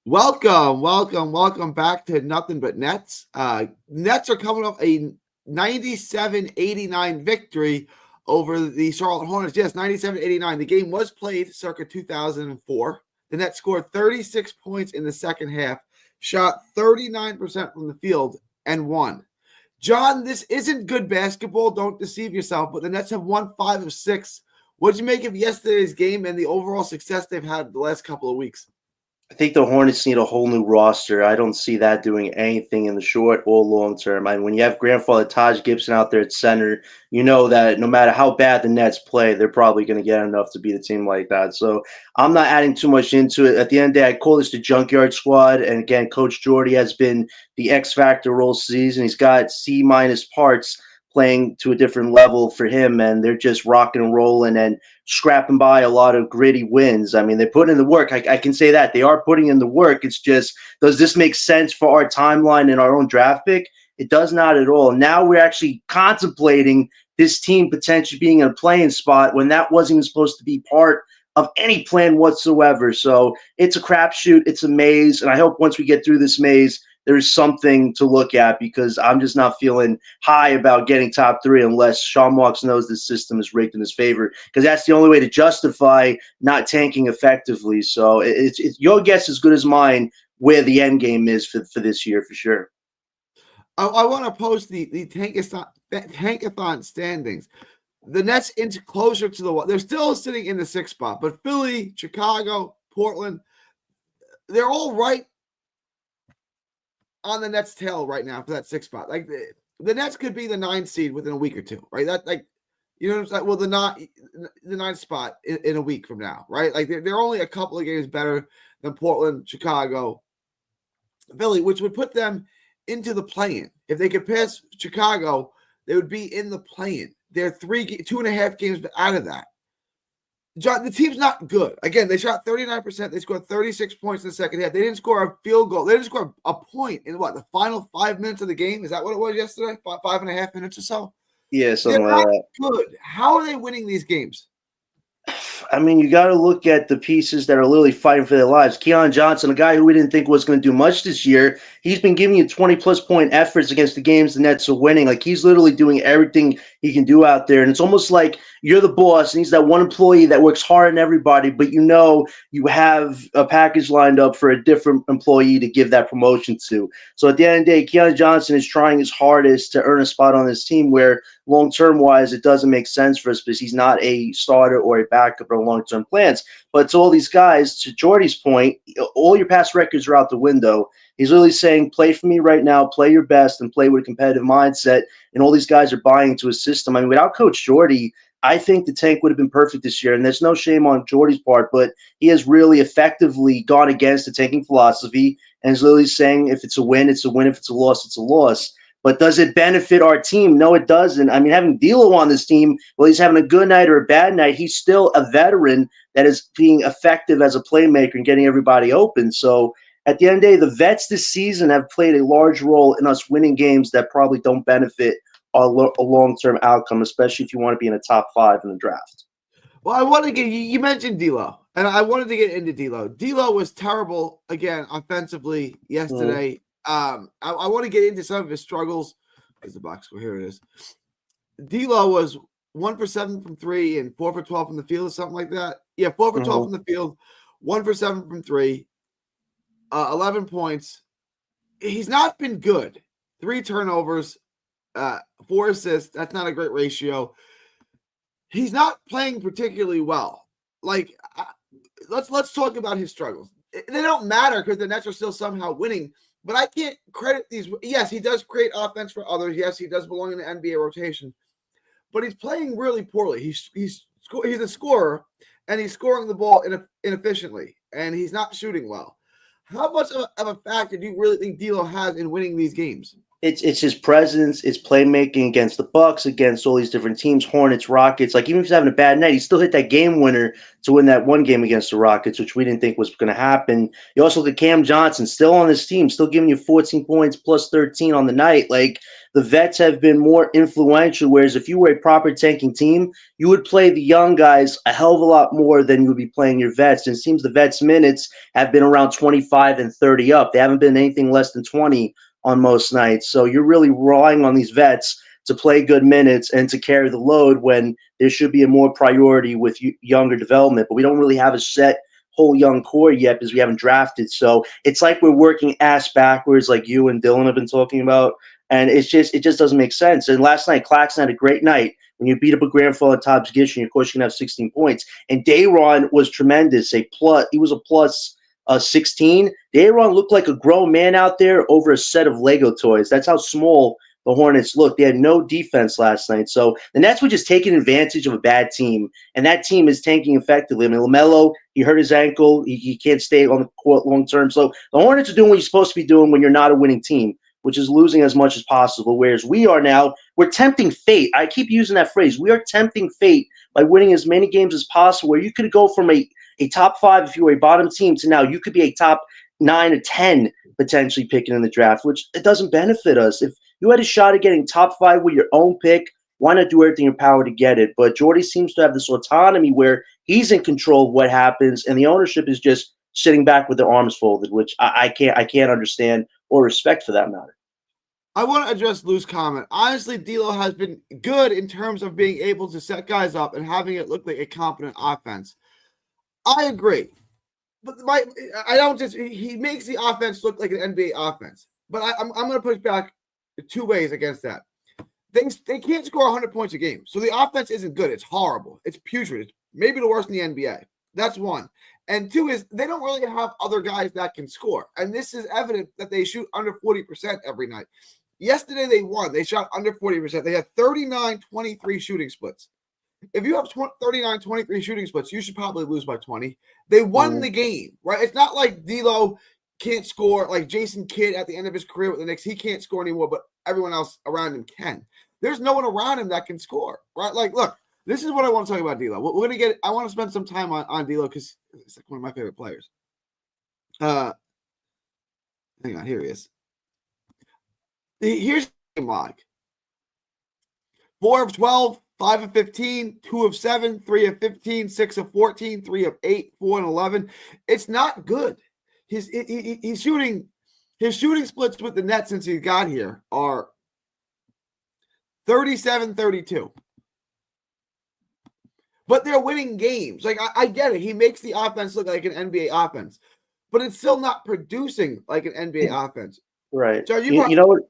Welcome back to Nothing But Nets. Nets are coming off a 97-89 victory over the Charlotte Hornets. Yes, 97-89. The game was played circa 2004. The Nets scored 36 points in the second half, shot 39% from the field, and won. John, this isn't good basketball. Don't deceive yourself, but the Nets have won 5 of 6. What did you make of yesterday's game and the overall success they've had the last couple of weeks? I think the Hornets need a whole new roster. I don't see that doing anything in the short or long term. I mean, when you have grandfather Taj Gibson out there at center, you know that no matter how bad the Nets play, they're probably going to get enough to beat a team like that. So I'm not adding too much into it. At the end of the day, I call this the junkyard squad. And again, Coach Jordy has been the X factor all season. He's got C minus parts playing to a different level for him, and they're just rocking and rolling and scrapping by a lot of gritty wins. I mean, they put in the work. I can say that they are putting in the work. It's just, does this make sense for our timeline and our own draft pick? It does not at all. Now we're actually contemplating this team potentially being in a playing spot when that wasn't even supposed to be part of any plan whatsoever. So it's a crapshoot. It's a maze. And I hope once we get through this maze, there's something to look at, because I'm just not feeling high about getting top 3 unless Sean Marks knows this system is rigged in his favor, because that's the only way to justify not tanking effectively. So it's your guess as good as mine where the end game is for this year for sure. I want to post the tankathon standings. The Nets inch closer to the wall. They're still sitting in the 6th spot, but Philly, Chicago, Portland, they're all right on the Nets' tail right now for that 6th spot. Like the Nets could be the 9th seed within a week or two, right? That, like, you know what I'm saying? Well, the 9th spot in a week from now, right? Like they're only a couple of games better than Portland, Chicago, Philly, which would put them into the play-in. If they could pass Chicago, they would be in the play-in. They're 2.5 games out of that. John, the team's not good. Again, they shot 39%. They scored 36 points in the second half. They didn't score a field goal. They didn't score a point in the final 5 minutes of the game. Is that what it was yesterday? 5.5 minutes or so? Yeah, something They're like not that. good. How are they winning these games? I mean, you got to look at the pieces that are literally fighting for their lives. Keon Johnson, a guy who we didn't think was going to do much this year, he's been giving you 20-plus point efforts against the games the Nets are winning. Like, he's literally doing everything he can do out there. And it's almost like you're the boss, and he's that one employee that works hard on everybody, but you know you have a package lined up for a different employee to give that promotion to. So at the end of the day, Keon Johnson is trying his hardest to earn a spot on this team where long-term wise, it doesn't make sense for us because he's not a starter or a backup or long-term plans. But to all these guys, to Jordy's point, all your past records are out the window. He's really saying, play for me right now, play your best, and play with a competitive mindset. And all these guys are buying into his system. I mean, without Coach Jordy, I think the tank would have been perfect this year. And there's no shame on Jordy's part, but he has really effectively gone against the tanking philosophy and is literally saying, if it's a win, it's a win. If it's a loss, it's a loss. But does it benefit our team? No, it doesn't. I mean, having D'Lo on this team, well, he's having a good night or a bad night, he's still a veteran that is being effective as a playmaker and getting everybody open. So at the end of the day, the vets this season have played a large role in us winning games that probably don't benefit a long-term outcome, especially if you want to be in the top 5 in the draft. Well, I want to get you mentioned D'Lo, and I wanted to get into D'Lo. D'Lo was terrible again offensively yesterday. I want to get into some of his struggles. Is the box score? Here it is. D'Lo was 1 for 7 from 3 and 4 for 12 from the field, or something like that. Yeah, 4 for 12 from the field, 1 for 7 from 3, 11 points. He's not been good. 3 turnovers, 4 assists. That's not a great ratio. He's not playing particularly well. Like, let's talk about his struggles. They don't matter because the Nets are still somehow winning. But I can't credit these. Yes, he does create offense for others. Yes, he does belong in the NBA rotation. But he's playing really poorly. He's a scorer, and he's scoring the ball inefficiently, and he's not shooting well. How much of a factor do you really think D'Lo has in winning these games? It's his presence, it's playmaking against the Bucks, against all these different teams, Hornets, Rockets. Like even if he's having a bad night, he still hit that game winner to win that one game against the Rockets, which we didn't think was going to happen. You also look at Cam Johnson, still on this team, still giving you 14 points plus 13 on the night. Like the vets have been more influential. Whereas if you were a proper tanking team, you would play the young guys a hell of a lot more than you would be playing your vets. And it seems the vets' minutes have been around 25 and 30 up. They haven't been anything less than 20 on most nights. So you're really relying on these vets to play good minutes and to carry the load when there should be a more priority with younger development. But we don't really have a set whole young core yet because we haven't drafted. So it's like we're working ass backwards, like you and Dylan have been talking about. And it just doesn't make sense. And last night, Claxton had a great night. When you beat up a grand fall at Tops Gishon, of course, you can have 16 points. And Dayron was tremendous. He was a plus 16. Dayron looked like a grown man out there over a set of Lego toys. That's how small the Hornets looked. They had no defense last night. So the Nets were just taking advantage of a bad team, and that team is tanking effectively. I mean, LaMelo, he hurt his ankle. He can't stay on the court long term. So the Hornets are doing what you're supposed to be doing when you're not a winning team, which is losing as much as possible. Whereas we are now, we're tempting fate. I keep using that phrase. We are tempting fate by winning as many games as possible, where you could go from a top 5 if you were a bottom team to now you could be a top 9 or 10 potentially picking in the draft, which it doesn't benefit us. If you had a shot at getting top 5 with your own pick, why not do everything in your power to get it? But Jordy seems to have this autonomy where he's in control of what happens, and the ownership is just sitting back with their arms folded, which I can't understand or respect for that matter. I want to address Lou's comment. Honestly, D'Lo has been good in terms of being able to set guys up and having it look like a competent offense. I agree. But he makes the offense look like an NBA offense. But I'm going to push back 2 ways against that. They can't score 100 points a game. So the offense isn't good. It's horrible. It's putrid. It's maybe the worst in the NBA. That's one. And 2 is they don't really have other guys that can score. And this is evident that they shoot under 40% every night. Yesterday they won. They shot under 40%. They had 39-23 shooting splits. If you have 39-23 shooting splits, you should probably lose by 20. They won the game, right? It's not like D'Lo can't score, like Jason Kidd at the end of his career with the Knicks. He can't score anymore, but everyone else around him can. There's no one around him that can score, right? Like, look, this is what I want to talk about D'Lo. We're going to get – I want to spend some time on D'Lo because it's like one of my favorite players. Hang on, here he is. Here's the game log. 4 of 12, 5 of 15, 2 of 7, 3 of 15, 6 of 14, 3 of 8, 4 and 11. It's not good. He's shooting – his shooting splits with the Nets since he got here are 37-32. But they're winning games. Like, I get it. He makes the offense look like an NBA offense. But it's still not producing like an NBA offense. Right. So you know what?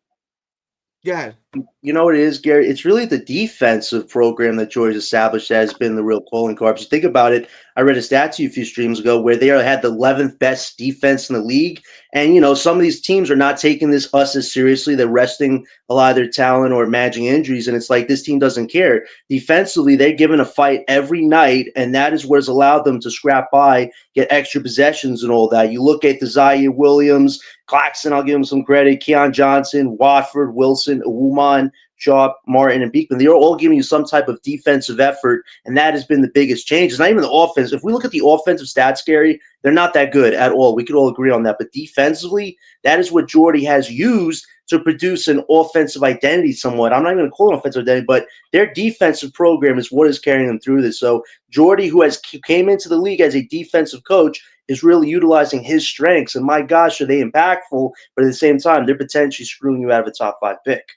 Go ahead. You know what it is, Gary? It's really the defensive program that George established that has been the real calling card. If you think about it, I read a stat to you a few streams ago where they had the 11th best defense in the league. And, some of these teams are not taking us as seriously. They're resting a lot of their talent or managing injuries. And it's like this team doesn't care. Defensively, they're given a fight every night. And that is what has allowed them to scrap by, get extra possessions and all that. You look at the Zaire Williams, Claxton, I'll give him some credit, Keon Johnson, Watford, Wilson, Uman, Sharp, Martin, and Beekman. They're all giving you some type of defensive effort, and that has been the biggest change. It's not even the offense. If we look at the offensive stats, Gary, they're not that good at all. We could all agree on that. But defensively, that is what Jordy has used to produce an offensive identity somewhat. I'm not even going to call it an offensive identity, but their defensive program is what is carrying them through this. So Jordy, who came into the league as a defensive coach, is really utilizing his strengths. And my gosh, are they impactful? But at the same time, they're potentially screwing you out of a top 5 pick.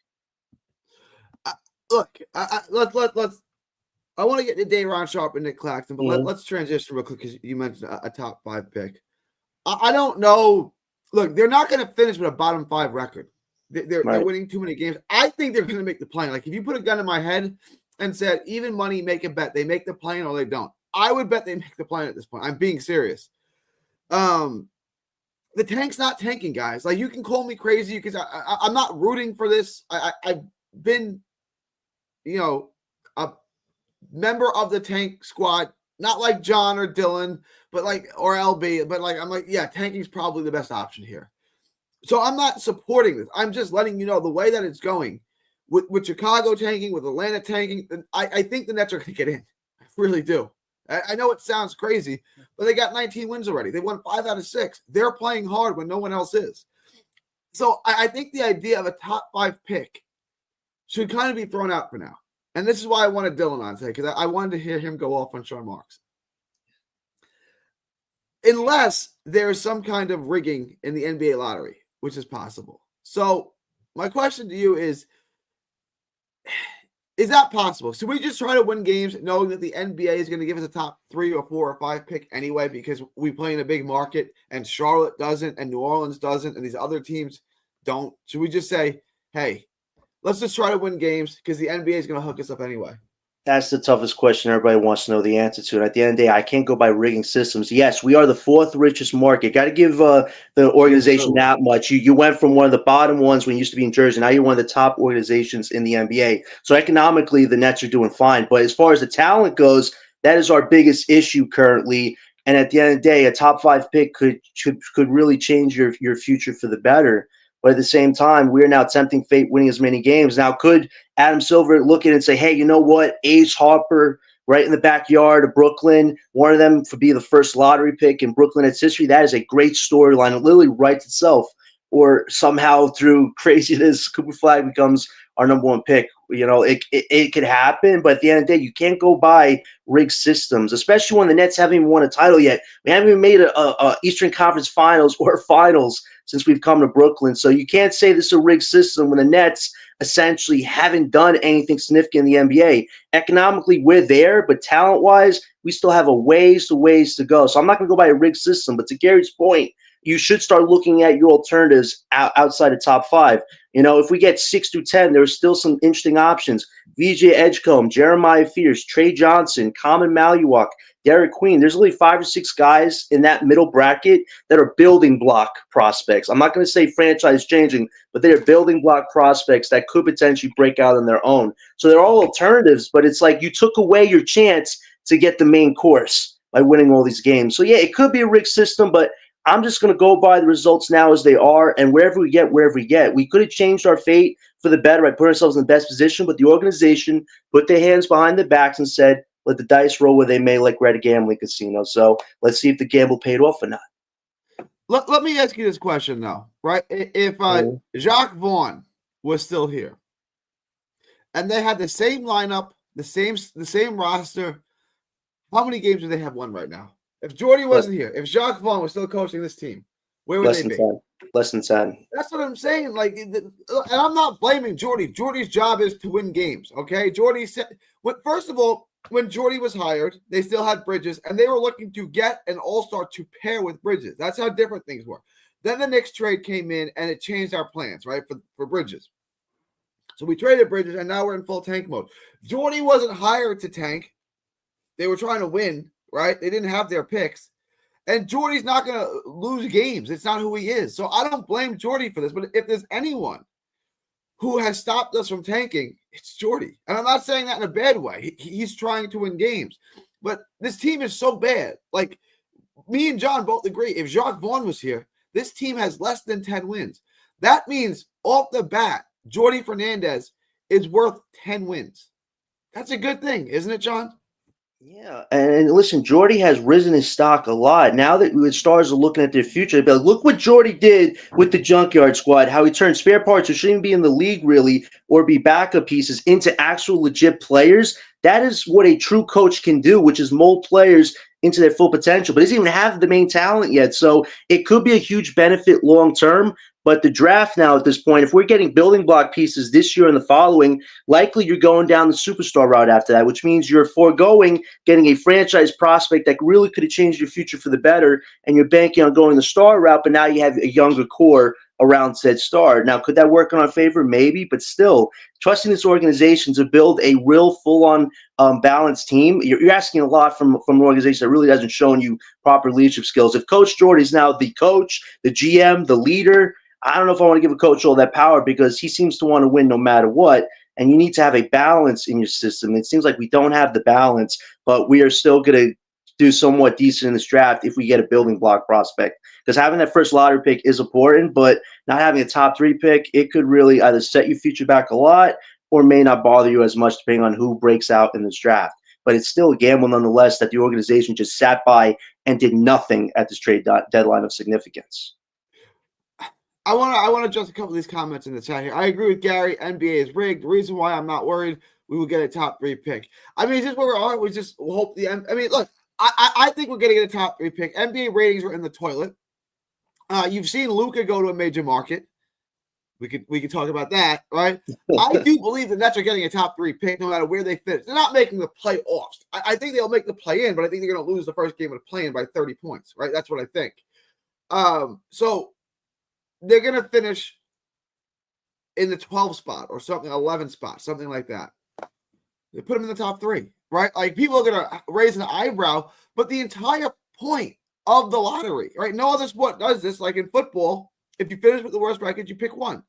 Look, let's. I want to get to Dayron Sharp and Nick Claxton, but let's transition real quick because you mentioned a top 5 pick. I don't know. Look, they're not going to finish with a bottom 5 record. They're winning too many games. I think they're going to make the play. Like if you put a gun in my head and said, even money, make a bet, they make the play or they don't. I would bet they make the play at this point. I'm being serious. The tank's not tanking, guys. Like you can call me crazy because I'm not rooting for this. I've been, a member of the tank squad, not like John or Dylan, but or LB, but I'm like, yeah, tanking's probably the best option here. So I'm not supporting this. I'm just letting you know the way that it's going with Chicago tanking, with Atlanta tanking. I think the Nets are going to get in. I really do. I know it sounds crazy, but they got 19 wins already. They won 5 out of 6. They're playing hard when no one else is. So I think the idea of a top 5 pick should kind of be thrown out for now. And this is why I wanted Dylan on today, because I wanted to hear him go off on Sean Marks. Unless there is some kind of rigging in the NBA lottery, which is possible. So my question to you is that possible? Should we just try to win games knowing that the NBA is going to give us a top 3 or 4 or 5 pick anyway because we play in a big market and Charlotte doesn't and New Orleans doesn't and these other teams don't? Should we just say, hey, let's just try to win games because the NBA is going to hook us up anyway? That's the toughest question everybody wants to know the answer to. And at the end of the day, I can't go by rigging systems. Yes, we are the 4th richest market. Got to give the organization that much. You went from one of the bottom ones when you used to be in Jersey. Now you're one of the top organizations in the NBA. So economically, the Nets are doing fine. But as far as the talent goes, that is our biggest issue currently. And at the end of the day, a top 5 pick could really change your future for the better. But at the same time, we're now tempting fate, winning as many games. Now, could Adam Silver look at it and say, hey, you know what? Ace Harper, right in the backyard of Brooklyn, one of them to be the first lottery pick in Brooklyn Nets history. That is a great storyline. It literally writes itself. Or somehow through craziness, Cooper Flag becomes our number 1 pick. You know, it could happen, but at the end of the day, you can't go by rigged systems, especially when the Nets haven't even won a title yet. We haven't even made a Eastern Conference Finals or Finals since we've come to Brooklyn. So you can't say this is a rigged system when the Nets essentially haven't done anything significant in the NBA. Economically, we're there, but talent-wise, we still have a ways to go. So I'm not going to go by a rigged system, but to Gary's point, you should start looking at your alternatives outside of top 5. You know, if we get 6 through 10, there's still some interesting options. VJ Edgecombe, Jeremiah Fierce, Trey Johnson, Common Maluak, Derek Queen. There's only 5 or 6 guys in that middle bracket that are building block prospects. I'm not going to say franchise changing, but they're building block prospects that could potentially break out on their own. So they're all alternatives, but it's like you took away your chance to get the main course by winning all these games. So, yeah, it could be a rigged system, but I'm just going to go by the results now as they are, and wherever we get. We could have changed our fate for the better by putting ourselves in the best position, but the organization put their hands behind their backs and said, let the dice roll where they may, like Red Gambling Casino. So let's see if the gamble paid off or not. Let me ask you this question, though, right? If Jacques Vaughn was still here and they had the same lineup, the same roster, how many games do they have won right now? If Jordy wasn't here, if Jacques Vaughn was still coaching this team, where would they be? 10. Less than 10. That's what I'm saying. Like, and I'm not blaming Jordy. Jordy's job is to win games, okay? Jordy said, first of all, when Jordy was hired, they still had Bridges, and they were looking to get an all-star to pair with Bridges. That's how different things were. Then the Knicks trade came in, and it changed our plans, right, for Bridges. So we traded Bridges, and now we're in full tank mode. Jordy wasn't hired to tank. They were trying to win. Right? They didn't have their picks. And Jordy's not going to lose games. It's not who he is. So I don't blame Jordy for this. But if there's anyone who has stopped us from tanking, it's Jordy. And I'm not saying that in a bad way. He's trying to win games. But this team is so bad. Like, me and John both agree. If Jacques Vaughn was here, this team has less than 10 wins. That means off the bat, Jordy Fernandez is worth 10 wins. That's a good thing, isn't it, John? Yeah, and listen, Jordy has risen his stock a lot. Now that the stars are looking at their future, they'll be like, look what Jordy did with the Junkyard Squad, how he turned spare parts who shouldn't be in the league really or be backup pieces into actual legit players. That is what a true coach can do, which is mold players into their full potential, but doesn't even have the main talent yet. So it could be a huge benefit long term. But the draft now at this point, if we're getting building block pieces this year and the following, likely you're going down the superstar route after that, which means you're foregoing getting a franchise prospect that really could have changed your future for the better, and you're banking on going the star route, but now you have a younger core around said star. Now, could that work in our favor? Maybe, but still, trusting this organization to build a real full-on balanced team, you're asking a lot from an organization that really hasn't shown you proper leadership skills. If Coach Jordy's now the coach, the GM, the leader, I don't know if I want to give a coach all that power because he seems to want to win no matter what. And you need to have a balance in your system. It seems like we don't have the balance, but we are still going to do somewhat decent in this draft if we get a building block prospect. Because having that first lottery pick is important, but not having a top 3 pick, it could really either set your future back a lot or may not bother you as much depending on who breaks out in this draft. But it's still a gamble nonetheless that the organization just sat by and did nothing at this trade deadline of significance. I want to adjust a couple of these comments in the chat here. I agree with Gary. NBA is rigged. The reason why I'm not worried, we will get a top 3 pick. I mean, is this where we are? We just hope look, I think we're going to get a top 3 pick. NBA ratings are in the toilet. You've seen Luka go to a major market. We could talk about that, right? I do believe the Nets are getting a top 3 pick no matter where they finish. They're not making the playoffs. I think they'll make the play-in, but I think they're going to lose the first game of the play-in by 30 points, right? That's what I think. So they're going to finish in the 12 spot or something, 11 spot, something like that. They put them in the top 3, right? Like, people are going to raise an eyebrow, but the entire point of the lottery, right? No other sport does this. Like in football, if you finish with the worst record, you pick one.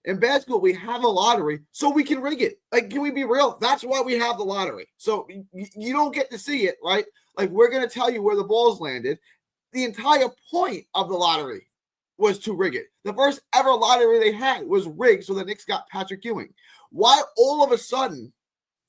In basketball, we have a lottery so we can rig it. Like, can we be real? That's why we have the lottery. So you don't get to see it, right? Like, we're going to tell you where the balls landed. The entire point of the lottery was to rig it. The first ever lottery they had was rigged so the Knicks got Patrick Ewing. Why all of a sudden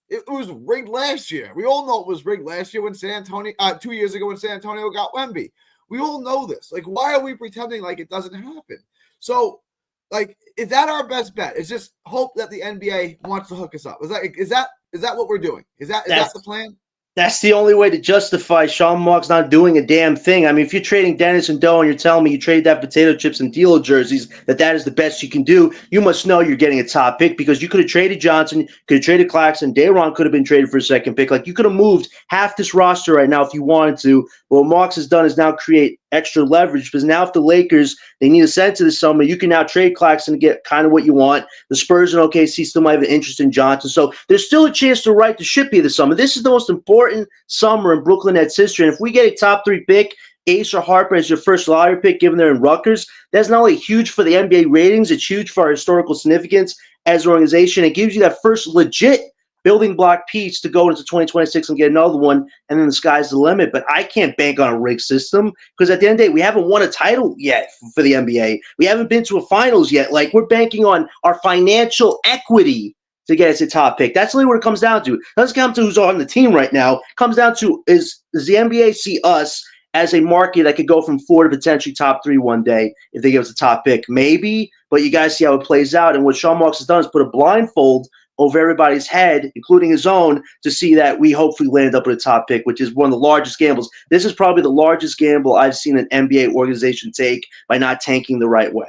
it was rigged last year? We all know it was rigged last year when 2 years ago when San Antonio got Wemby. We all know this. Like, why are we pretending like it doesn't happen? So, like, is that our best bet? It's just hope that the NBA wants to hook us up. Is that what we're doing? Is that the plan? That's the only way to justify Sean Marks not doing a damn thing. I mean, if you're trading Dennis and Doe and you're telling me you trade that potato chips and D'Lo jerseys, that is the best you can do, you must know you're getting a top pick because you could have traded Johnson, could have traded Claxton, Day'Ron could have been traded for a second pick. Like, you could have moved half this roster right now if you wanted to. But what Marks has done is now create extra leverage because now if the Lakers, they need a center this summer, you can now trade Claxton to get kind of what you want. The Spurs and OKC still might have an interest in Johnson. So there's still a chance to right the ship here this summer. This is the most important summer in Brooklyn Nets history. And if we get a top 3 pick, Ace or Harper as your first lottery pick, given they're in Rutgers, that's not only huge for the NBA ratings, it's huge for our historical significance as an organization. It gives you that first legit building block piece to go into 2026 and get another one, and then the sky's the limit. But I can't bank on a rigged system because at the end of the day, we haven't won a title yet for the NBA. We haven't been to a finals yet. Like, we're banking on our financial equity to get us a top pick. That's really what it comes down to. It doesn't come to who's on the team right now. It comes down to does the NBA see us as a market that could go from 4 to potentially top 3 one day if they give us a top pick? Maybe, but you guys see how it plays out. And what Sean Marks has done is put a blindfold over everybody's head, including his own, to see that we hopefully land up with a top pick, which is one of the largest gambles. This is probably the largest gamble I've seen an NBA organization take by not tanking the right way.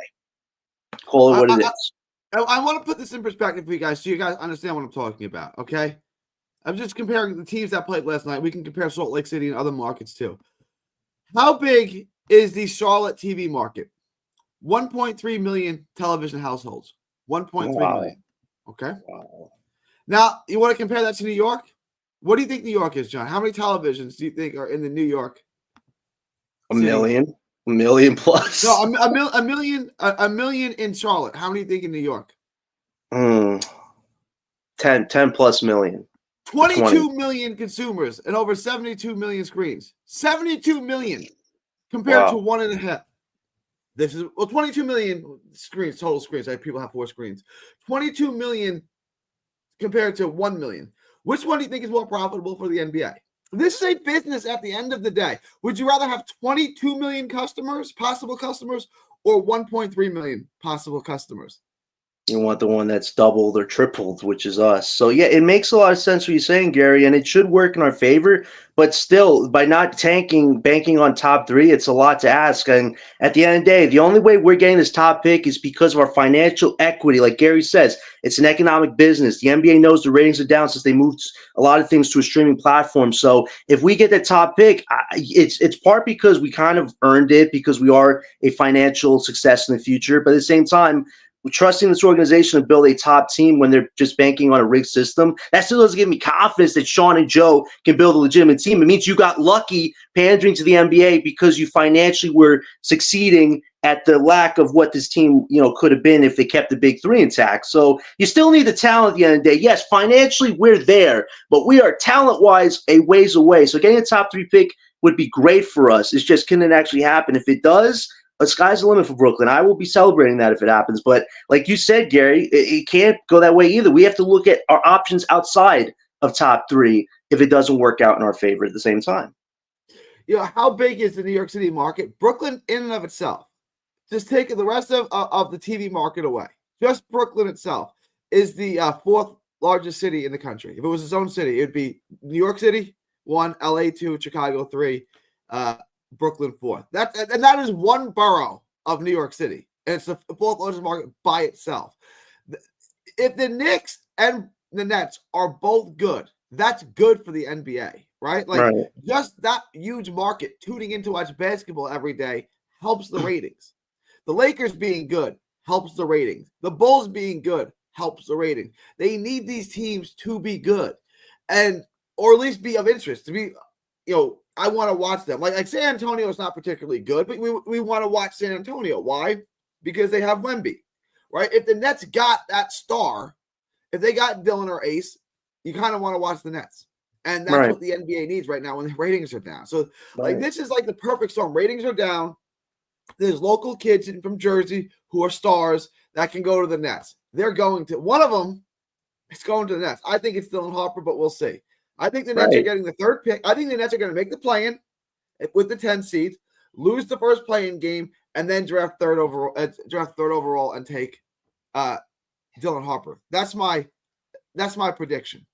Call it what it is. I want to put this in perspective for you guys so you guys understand what I'm talking about, okay? I'm just comparing the teams that played last night. We can compare Salt Lake City and other markets too. How big is the Charlotte TV market? 1.3 million television households. 1.3 million. Okay. Wow. Now, you want to compare that to New York? What do you think New York is, John? How many televisions do you think are in the New York city? A million plus. No, a million in Charlotte. How many do you think in New York? 10 plus million. 22 million consumers and over 72 million screens. 72 million compared to 1.5. This is 22 million screens, total screens. Like, people have 4 screens. 22 million compared to 1 million. Which one do you think is more profitable for the NBA? This is a business at the end of the day. Would you rather have 22 million customers, possible customers, or 1.3 million possible customers? You want the one that's doubled or tripled, which is us. So, yeah, it makes a lot of sense what you're saying, Gary, and it should work in our favor. But still, by not tanking, banking on top 3, it's a lot to ask. And at the end of the day, the only way we're getting this top pick is because of our financial equity. Like Gary says, it's an economic business. The NBA knows the ratings are down since they moved a lot of things to a streaming platform. So if we get the top pick, it's part because we kind of earned it because we are a financial success in the future. But at the same time, we're trusting this organization to build a top team when they're just banking on a rigged system. That still doesn't give me confidence that Sean and Joe can build a legitimate team. It means you got lucky pandering to the NBA because you financially were succeeding at the lack of what this team, could have been if they kept the big 3 intact. So you still need the talent at the end of the day. Yes, financially we're there, but we are talent-wise a ways away. So getting a top 3 pick would be great for us. It's just, can it actually happen? If it does, the sky's the limit for Brooklyn. I will be celebrating that if it happens. But like you said, Gary, it can't go that way either. We have to look at our options outside of top three if it doesn't work out in our favor at the same time. How big is the New York City market? Brooklyn in and of itself, just taking the rest of the TV market away, just Brooklyn itself is the fourth largest city in the country. If it was its own city, it would be New York City 1, LA 2, Chicago 3, Brooklyn 4. That is one borough of New York City, and it's the fourth largest market by itself. If the Knicks and the Nets are both good, that's good for the NBA, right? Just that huge market tuning in to watch basketball every day helps the ratings. The Lakers being good helps the ratings. The Bulls being good helps the ratings. They need these teams to be good, or at least be of interest. To be, I want to watch them. Like San Antonio is not particularly good, but we want to watch San Antonio. Why? Because they have Wemby, right? If the Nets got that star, if they got Dylan or Ace, you kind of want to watch the Nets. And that's what the NBA needs right now when the ratings are down. So, this is like the perfect storm. Ratings are down. There's local kids from Jersey who are stars that can go to the Nets. They're going to – one of them is going to the Nets. I think it's Dylan Harper, but we'll see. I think the Nets are getting the third pick. I think the Nets are going to make the play-in with the 10 seed, lose the first play-in game, and then draft third overall and take Dylan Harper. That's my prediction.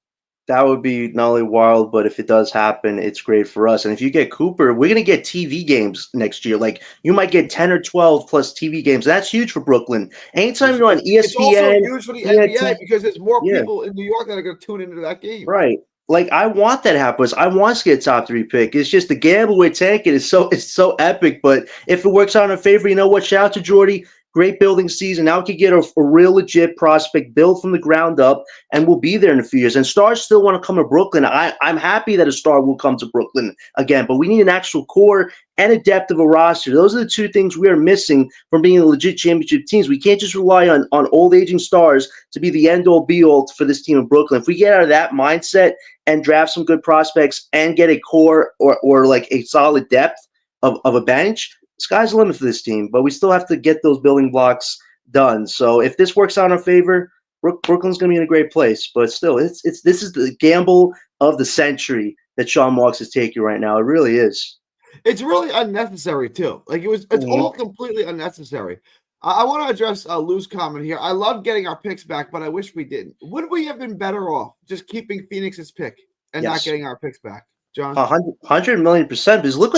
That would be not only wild, but if it does happen, it's great for us. And if you get Cooper, we're going to get TV games next year. Like, you might get 10 or 12 plus TV games. That's huge for Brooklyn. Anytime you're on ESPN. It's also huge for the NBA because there's more people in New York that are going to tune into that game. Right. Like, I want that to happen. I want us to get a top 3 pick. It's just the gamble we're taking is so epic. But if it works out in our favor, you know what? Shout out to Jordy. Great building season. Now we can get a real legit prospect built from the ground up, and we'll be there in a few years. And stars still want to come to Brooklyn. I'm happy that a star will come to Brooklyn again, but we need an actual core and a depth of a roster. Those are the two things we are missing from being a legit championship teams. We can't just rely on old aging stars to be the end-all be-all for this team in Brooklyn. If we get out of that mindset and draft some good prospects and get a core or like a solid depth of a bench, sky's the limit for this team, but we still have to get those building blocks done. So if this works out in our favor, Brooklyn's going to be in a great place. But still, this is the gamble of the century that Sean Marks is taking right now. It really is. It's really unnecessary too. It's all completely unnecessary. I want to address Lou's comment here. I love getting our picks back, but I wish we didn't. Would we have been better off just keeping Phoenix's pick and not getting our picks back? John? 100 million%. Because look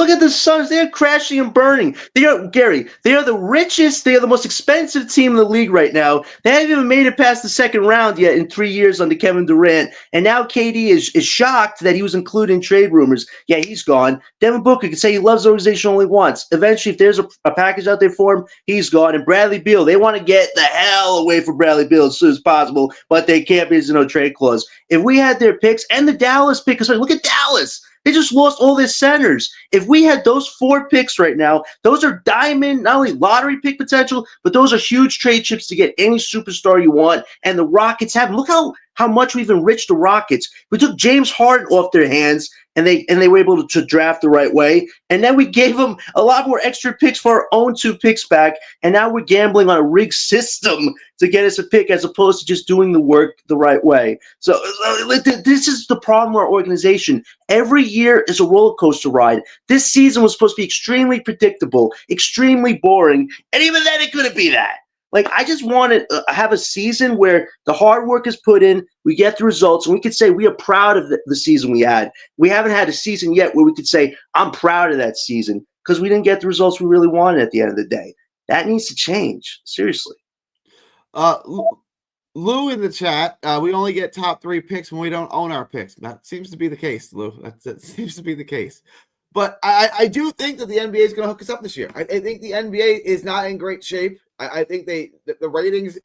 at the Suns. They're crashing and burning. They are the richest. They are the most expensive team in the league right now. They haven't even made it past the second round yet in 3 years under Kevin Durant. And now KD is shocked that he was included in trade rumors. Yeah, he's gone. Devin Booker can say he loves the organization only once. Eventually, if there's a package out there for him, he's gone. And Bradley Beal, they want to get the hell away from Bradley Beal as soon as possible, but they can't because there's no trade clause. If we had their picks and the Dallas pick, look at Dallas. They just lost all their centers. If we had those 4 picks right now, those are diamond, not only lottery pick potential, but those are huge trade chips to get any superstar you want. And the Rockets have. Look how much we've enriched the Rockets. We took James Harden off their hands, and they were able to draft the right way. And then we gave them a lot more extra picks for our own 2 picks back. And now we're gambling on a rigged system to get us a pick as opposed to just doing the work the right way. So this is the problem with our organization. Every year is a roller coaster ride. This season was supposed to be extremely predictable, extremely boring, and even then it couldn't be that. Like, I just want to have a season where the hard work is put in, we get the results, and we could say we are proud of the season we had. We haven't had a season yet where we could say, I'm proud of that season, because we didn't get the results we really wanted at the end of the day. That needs to change, seriously. Lou in the chat, we only get top 3 picks when we don't own our picks. That seems to be the case, Lou. That seems to be the case. But I do think that the NBA is going to hook us up this year. I think the NBA is not in great shape. I think the ratings,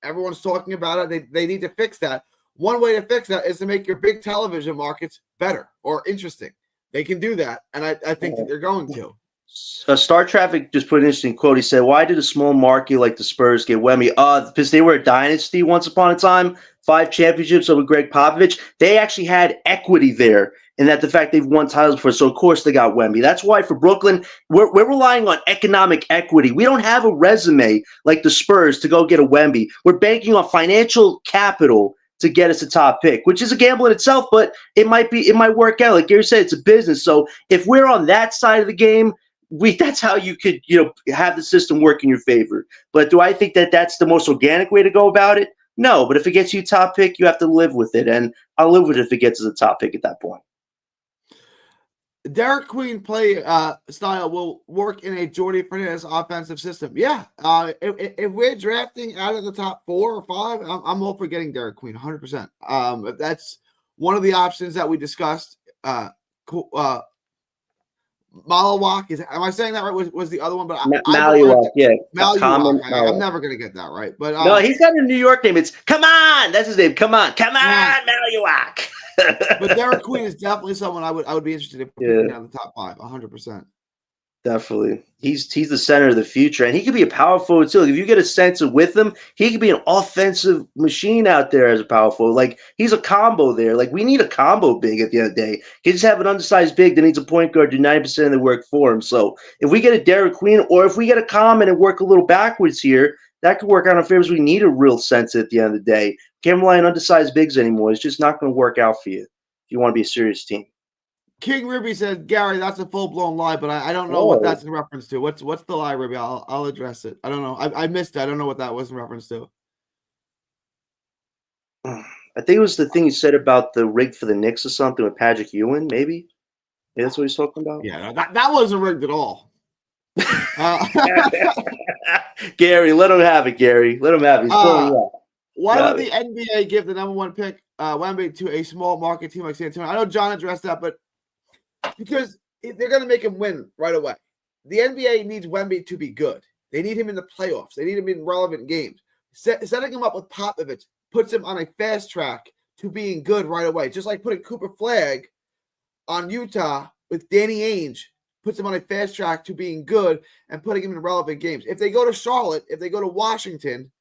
everyone's talking about it. They need to fix that. One way to fix that is to make your big television markets better or interesting. They can do that, and I think that they're going to. Star Traffic just put an interesting quote. He said, why did a small marquee like the Spurs get Wemby? Because they were a dynasty once upon a time. 5 championships over Greg Popovich. They actually had equity there. and that the fact they've won titles before. So of course they got Wemby. That's why for Brooklyn, we're relying on economic equity. We don't have a resume like the Spurs to go get a Wemby. We're banking on financial capital to get us a top pick, which is a gamble in itself, but it might work out. Like Gary said, it's a business. So if we're on that side of the game, that's how you could have the system work in your favor. But do I think that that's the most organic way to go about it? No, but if it gets you top pick, you have to live with it, and I'll live with it if it gets us a top pick at that point. Derek Queen play style will work in a Jordy Fernandez offensive system. Yeah, if we're drafting out of the top 4 or 5, I'm all for getting Derek Queen 100%. That's one of the options that we discussed. Malawak am I saying that right? Was the other one? But Malawak, yeah. Malawak. I'm never gonna get that right. But no, he's got a New York name. It's come on. That's his name. Come on, Malawak. But Derek Queen is definitely someone I would be interested in picking down the top 5, 100%. Definitely. He's the center of the future, and he could be a power forward too. Like, if you get a sense of with him, he could be an offensive machine out there as a power forward. Like, he's a combo there. Like, we need a combo big at the end of the day. You just have an undersized big that needs a point guard to do 90% of the work for him. So if we get a Derek Queen, or if we get a Common and work a little backwards here, that could work out in our favor. We need a real sense at the end of the day. Can't rely on undersized bigs anymore. It's just not going to work out for you if you want to be a serious team. King Ruby said, Gary, that's a full-blown lie, but I don't know what that's in reference to. What's the lie, Ruby? I'll address it. I don't know. I missed it. I don't know what that was in reference to. I think it was the thing you said about the rig for the Knicks or something with Patrick Ewing, maybe? Yeah, that's what he's talking about? Yeah, no, that wasn't rigged at all. Gary, let him have it, Gary. Let him have it. He's pulling you up. Why would the NBA give the number 1 pick, Wemby, to a small market team like San Antonio? I know John addressed that, but because they're going to make him win right away. The NBA needs Wemby to be good. They need him in the playoffs. They need him in relevant games. Setting him up with Popovich puts him on a fast track to being good right away. Just like putting Cooper Flagg on Utah with Danny Ainge puts him on a fast track to being good and putting him in relevant games. If they go to Charlotte, if they go to Washington,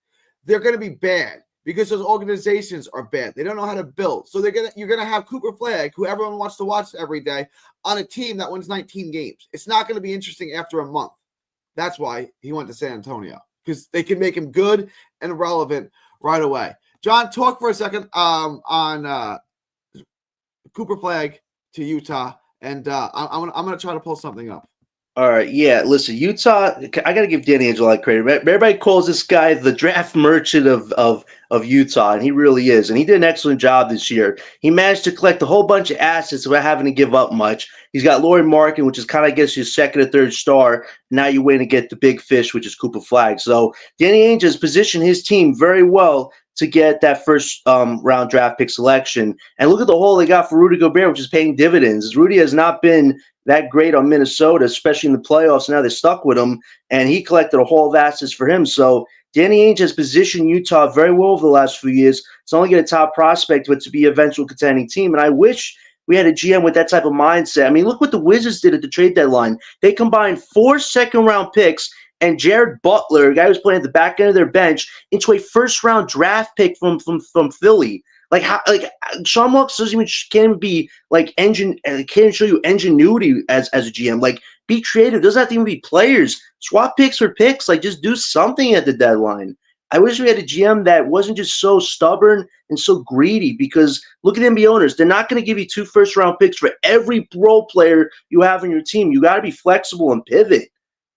they're going to be bad because those organizations are bad. They don't know how to build. So you're gonna have Cooper Flagg, who everyone wants to watch every day, on a team that wins 19 games. It's not going to be interesting after a month. That's why he went to San Antonio, because they can make him good and relevant right away. John, talk for a second on Cooper Flagg to Utah, and I'm gonna try to pull something up. All right, yeah. Listen, Utah. I got to give Danny Ainge a lot of credit. Everybody calls this guy the draft merchant of Utah, and he really is. And he did an excellent job this year. He managed to collect a whole bunch of assets without having to give up much. He's got Lauri Markkanen, which is kind of, I guess, your second or third star. Now you wait to get the big fish, which is Cooper Flagg. So Danny Ainge has positioned his team very well to get that first round draft pick selection. And look at the hole they got for Rudy Gobert, which is paying dividends. Rudy has not been that great on Minnesota, especially in the playoffs. Now they're stuck with him, and he collected a haul of assets for him. So Danny Ainge has positioned Utah very well over the last few years to only get a top prospect, but to be an eventual contending team. And I wish we had a GM with that type of mindset. I mean, look what the Wizards did at the trade deadline. They combined 4 second-round picks and Jared Butler, a guy who's playing at the back end of their bench, into a first-round draft pick from Philly. Like, how, like Sean Marks can't even be like can't show you ingenuity as a GM. Like, be creative. Doesn't have to even be players. Swap picks for picks. Like, just do something at the deadline. I wish we had a GM that wasn't just so stubborn and so greedy, because look at NBA owners. They're not going to give you 2 first-round picks for every role player you have on your team. You got to be flexible and pivot.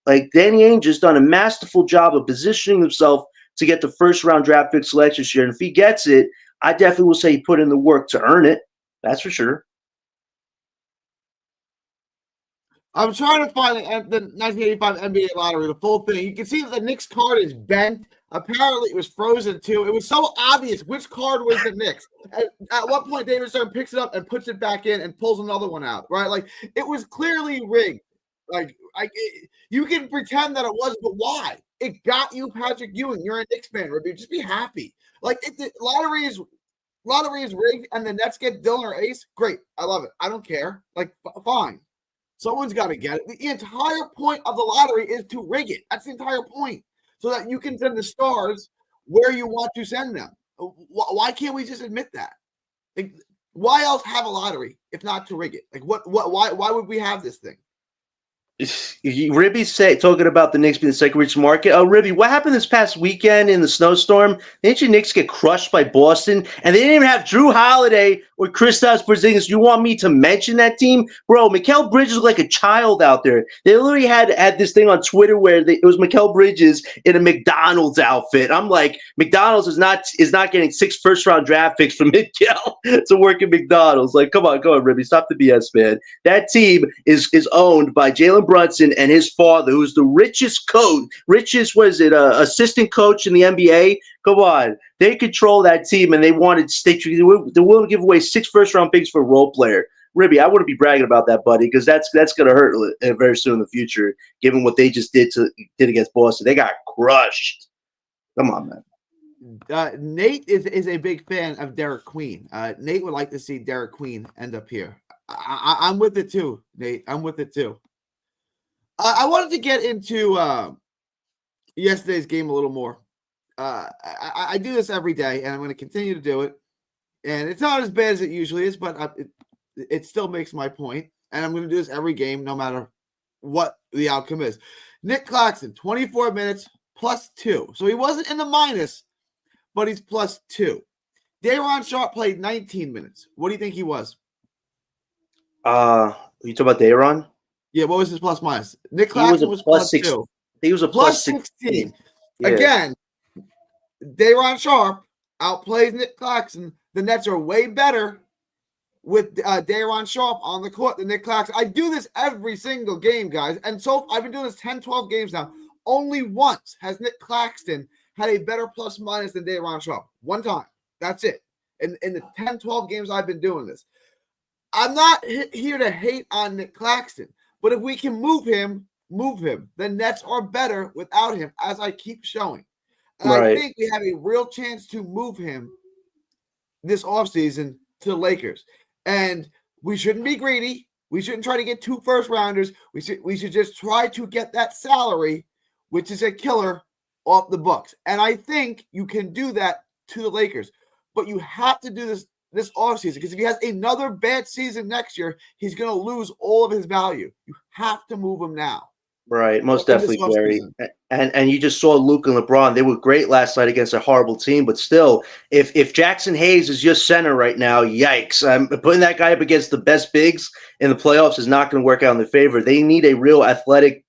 Like, Danny Ainge has done a masterful job of positioning himself to get the first-round draft pick selection this year. And if he gets it, I definitely will say he put in the work to earn it. That's for sure. I'm trying to find the 1985 NBA lottery, the full thing. You can see that the Knicks card is bent. Apparently, it was frozen too. It was so obvious which card was the Knicks. At one point, David Stern picks it up and puts it back in and pulls another one out. Right? Like, it was clearly rigged. You can pretend that it was, but why? It got you Patrick Ewing. You're a Knicks fan, Ruby. Just be happy. Like, the lottery is rigged, and the Nets get Dylan or Ace. Great, I love it. I don't care. Like, fine. Someone's got to get it. The entire point of the lottery is to rig it. That's the entire point, so that you can send the stars where you want to send them. Why can't we just admit that? Like, Why else have a lottery if not to rig it? Like why would we have this thing? Ribby talking about the Knicks being the second richest market. Oh, Ribby, what happened this past weekend in the snowstorm? Didn't your Knicks get crushed by Boston? And they didn't even have Drew Holiday or Kristaps Porzingis. You want me to mention that team? Bro, Mikal Bridges looked like a child out there. They literally had this thing on Twitter where it was Mikal Bridges in a McDonald's outfit. I'm like, McDonald's is not getting 6 first-round draft picks from Mikal to work at McDonald's. Like, come on, Ribby. Stop the BS, man. That team is owned by Jalen Brunson and his father, who's the richest assistant coach in the NBA. Come on, they control that team, and they wanted they're willing to give away 6 first-round picks for a role player. Ribby, I wouldn't be bragging about that, buddy, because that's going to hurt very soon in the future, given what they just did against Boston. They got crushed. Come on, man. Nate is a big fan of Derek Queen. Nate would like to see Derek Queen end up here. I'm with it too, Nate. I'm with it too. I wanted to get into yesterday's game a little more. I do this every day, and I'm going to continue to do it. And it's not as bad as it usually is, but it still makes my point. And I'm going to do this every game, no matter what the outcome is. Nick Claxton, 24 minutes, +2. So he wasn't in the minus, but he's +2. Day'Ron Sharpe played 19 minutes. What do you think he was? You talking about Day'Ron? Yeah, what was his plus minus? Nick Claxton was +2. He was a +16. Yeah. Again, Day'Ron Sharpe outplays Nick Claxton. The Nets are way better with Day'Ron Sharpe on the court than Nick Claxton. I do this every single game, guys. And so I've been doing this 10, 12 games now. Only once has Nick Claxton had a better plus minus than Day'Ron Sharpe. One time. That's it. In the 10, 12 games I've been doing this. I'm not here to hate on Nick Claxton. But if we can move him. The Nets are better without him, as I keep showing. And I think we have a real chance to move him this offseason to the Lakers. And we shouldn't be greedy. We shouldn't try to get 2 first-rounders. We should just try to get that salary, which is a killer, off the books. And I think you can do that to the Lakers. But you have to do this offseason, because if he has another bad season next year, he's going to lose all of his value. You have to move him now. Right, most definitely, Gary. And you just saw Luke and LeBron. They were great last night against a horrible team, but still, if Jackson Hayes is your center right now, yikes. Putting that guy up against the best bigs in the playoffs is not going to work out in their favor. They need a real athletic,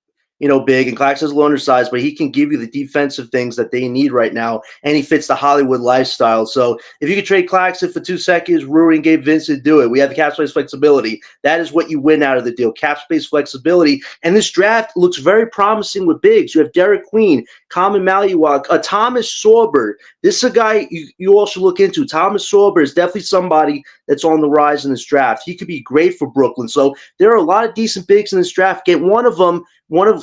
big, and Claxton's a little undersized, but he can give you the defensive things that they need right now, and he fits the Hollywood lifestyle. So if you could trade Claxton for 2 seconds, Rui and Gabe Vincent, do it. We have the cap space flexibility. That is what you win out of the deal, cap space flexibility. And this draft looks very promising with bigs. You have Derek Queen, Common Maliwag, Thomas Sorber. This is a guy you all should look into. Thomas Sorber is definitely somebody that's on the rise in this draft. He could be great for Brooklyn. So there are a lot of decent bigs in this draft. Get one of them.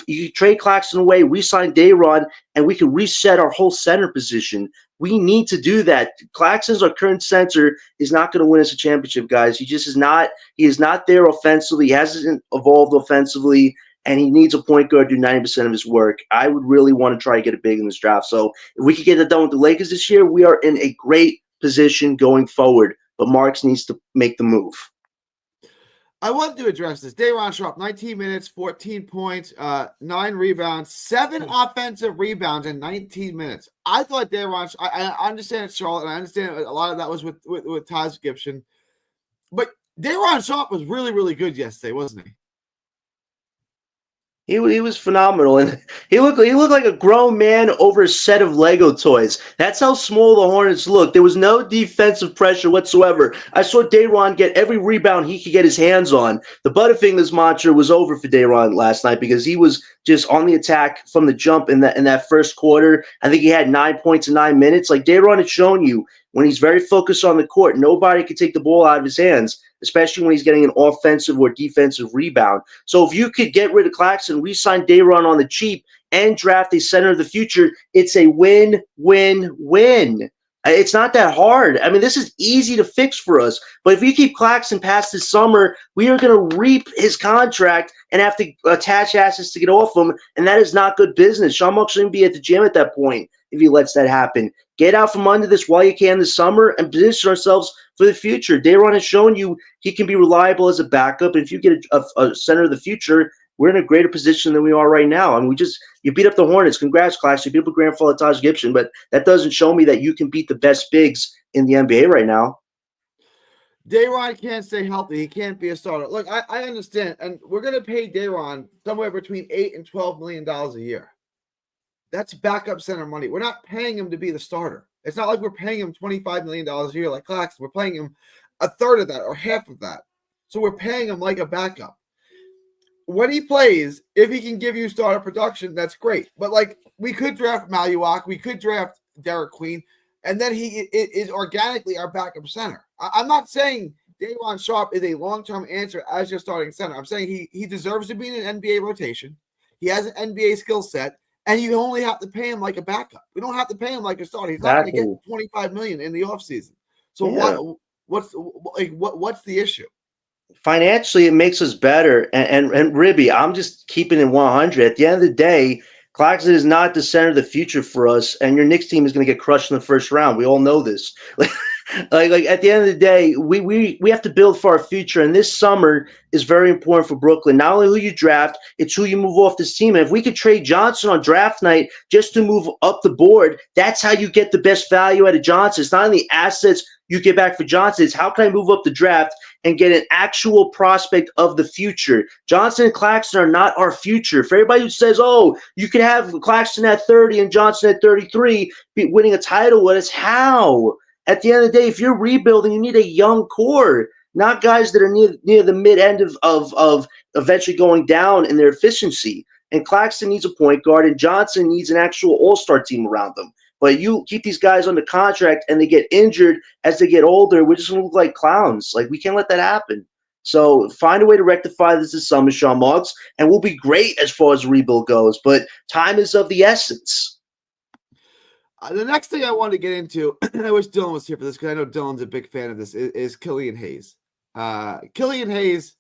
You trade Claxton away, re-sign Day'Ron, and we can reset our whole center position. We need to do that. Claxton's our current center is not going to win us a championship, guys. He just is not. He is not there offensively. He hasn't evolved offensively, and he needs a point guard to do 90% of his work. I would really want to try to get it big in this draft. So if we could get it done with the Lakers this year, we are in a great position going forward. But Marks needs to make the move. I wanted to address this. Day'Ron Sharpe, 19 minutes, 14 points, 9 rebounds, 7 offensive rebounds in 19 minutes. I thought Day'Ron, I understand it's Charlotte, and I understand a lot of that was with Taj Gibson. But Day'Ron Sharpe was really, really good yesterday, wasn't he? He was phenomenal, and he looked like a grown man over a set of Lego toys. That's how small the Hornets looked. There was no defensive pressure whatsoever. I saw Day'Ron get every rebound he could get his hands on. The Butterfingers mantra was over for Day'Ron last night because he was just on the attack from the jump in that first quarter. I think he had 9 points in 9 minutes. Like Day'Ron had shown you, when he's very focused on the court, nobody can take the ball out of his hands, especially when he's getting an offensive or defensive rebound. So if you could get rid of Claxton, re-sign Day'Ron on the cheap, and draft a center of the future, it's a win-win-win. It's not that hard. I mean, this is easy to fix for us. But if we keep Claxton past this summer, we are going to reap his contract and have to attach assets to get off him, and that is not good business. Sean Marks shouldn't be at the gym at that point if he lets that happen. Get out from under this while you can this summer and position ourselves for the future. Day'Ron has shown you he can be reliable as a backup. And if you get a center of the future, we're in a greater position than we are right now. I mean, you beat up the Hornets. Congrats, Clash. You beat up a grandfather Taj Gibson, but that doesn't show me that you can beat the best bigs in the NBA right now. Day'Ron can't stay healthy. He can't be a starter. Look, I understand, and we're going to pay Day'Ron somewhere between $8 and $12 million a year. That's backup center money. We're not paying him to be the starter. It's not like we're paying him $25 million a year like Claxton. We're paying him a third of that or half of that. So we're paying him like a backup. When he plays, if he can give you starter production, that's great. But like we could draft Maluak, we could draft Derek Queen, and then he is organically our backup center. I'm not saying Day'Ron Sharpe is a long-term answer as your starting center. I'm saying he deserves to be in an NBA rotation. He has an NBA skill set. And you only have to pay him like a backup. We don't have to pay him like a starter. He's not going to get $25 million in the offseason. So what's the issue? Financially, it makes us better. And Ribby, I'm just keeping it 100. At the end of the day, Claxton is not the center of the future for us, and your Knicks team is going to get crushed in the first round. We all know this. Like at the end of the day, we have to build for our future, and this summer is very important for Brooklyn. Not only who you draft, it's who you move off this team. And if we could trade Johnson on draft night just to move up the board, that's how you get the best value out of Johnson. It's not only assets you get back for Johnson, it's how can I move up the draft and get an actual prospect of the future. Johnson and Claxton are not our future. For everybody who says, oh, you could have Claxton at 30 and Johnson at 33 winning a title with us, how? At the end of the day, if you're rebuilding, you need a young core, not guys that are near the mid-end of eventually going down in their efficiency. And Claxton needs a point guard, and Johnson needs an actual all-star team around them. But you keep these guys under contract, and they get injured as they get older, we're just going to look like clowns. Like, we can't let that happen. So find a way to rectify this summer, Sean Marks, and we'll be great as far as rebuild goes. But time is of the essence. The next thing I want to get into, and I wish Dylan was here for this because I know Dylan's a big fan of this, is Killian Hayes. Killian Hayes,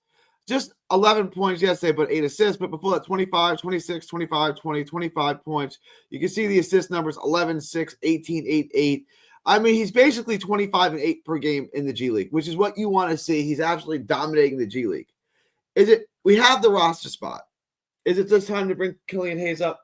just 11 points yesterday, but 8 assists. But before that, 25, 26, 25, 20, 25 points. You can see the assist numbers, 11, 6, 18, 8, 8. I mean, he's basically 25 and 8 per game in the G League, which is what you want to see. He's absolutely dominating the G League. We have the roster spot. Is it just time to bring Killian Hayes up?